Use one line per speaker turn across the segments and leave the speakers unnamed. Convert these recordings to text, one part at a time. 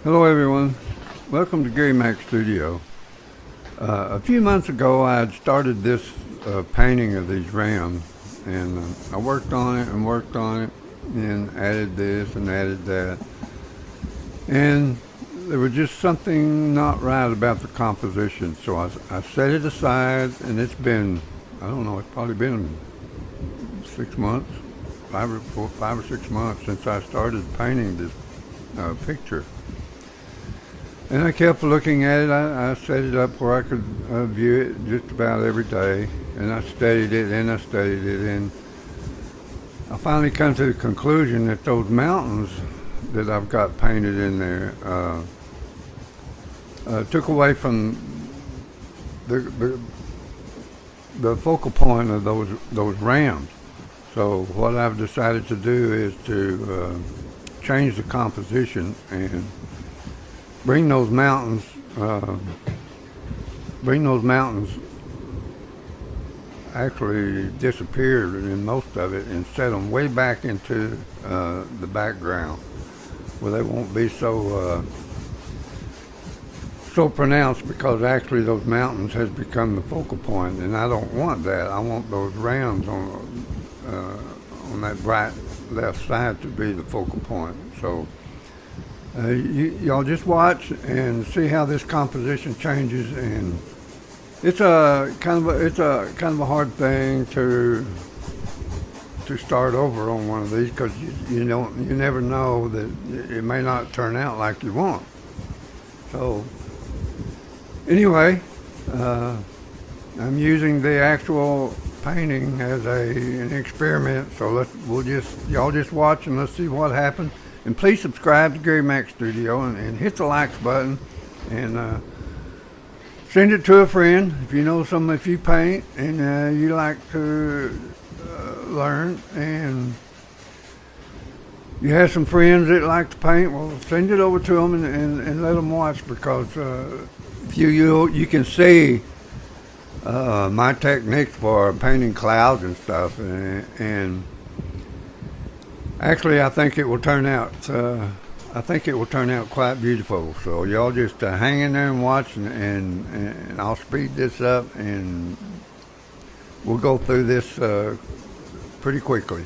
Hello everyone, welcome to Gary Mac Studio. A few months ago I had started this painting of these rams, and I worked on it and added this and added that, and there was just something not right about the composition, so I set it aside, and it's been, I don't know, it's probably been 6 months, 5 or 6 months since I started painting this picture. And I kept looking at it. I set it up where I could view it just about every day. And I studied it and I studied it. And I finally come to the conclusion that those mountains that I've got painted in there took away from the focal point of those rams. So what I've decided to do is to change the composition and bring those mountains actually disappeared in most of it, and set them way back into the background where they won't be so pronounced, because actually those mountains has become the focal point, and I don't want that. I want those rams on that bright left side to be the focal point. So y'all just watch and see how this composition changes, and it's a kind of a hard thing to start over on one of these, because you never know that it may not turn out like you want. So anyway, I'm using the actual painting as an experiment. So y'all just watch and let's see what happens. And please subscribe to Gary Mac Studio and hit the likes button, and send it to a friend if you know if you paint and you like to learn, and you have some friends that like to paint, well, send it over to them and let them watch, because if you can see my techniques for painting clouds and stuff, and actually, I think it will turn out. Quite beautiful. So y'all just hang in there and watch, and I'll speed this up, and we'll go through this pretty quickly.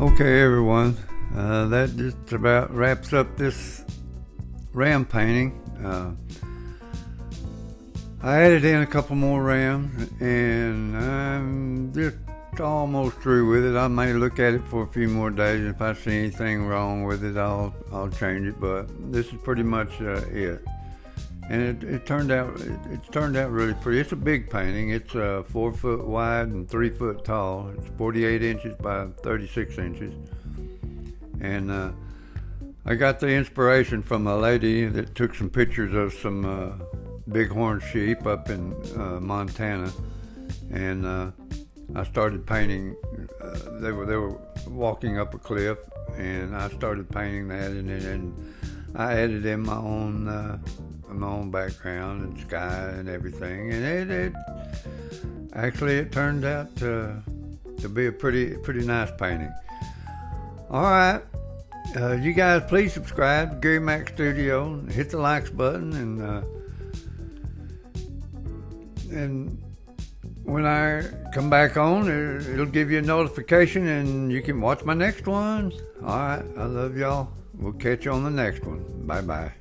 Okay, everyone, that just about wraps up this ram painting. I added in a couple more rams, and I'm just almost through with it. I may look at it for a few more days. If I see anything wrong with it, I'll change it. But this is pretty much it. And it turned out really pretty. It's a big painting. It's 4 foot wide and 3 foot tall. It's 48 inches by 36 inches. And I got the inspiration from a lady that took some pictures of some bighorn sheep up in Montana, and I started painting. They were walking up a cliff, and I started painting that, and I added in my own background and sky and everything, and it turned out to be a pretty nice painting. All right, you guys, please subscribe to Gary Mac Studio, hit the likes button, and when I come back on, it'll give you a notification, and you can watch my next one. All right, I love y'all. We'll catch you on the next one. Bye-bye.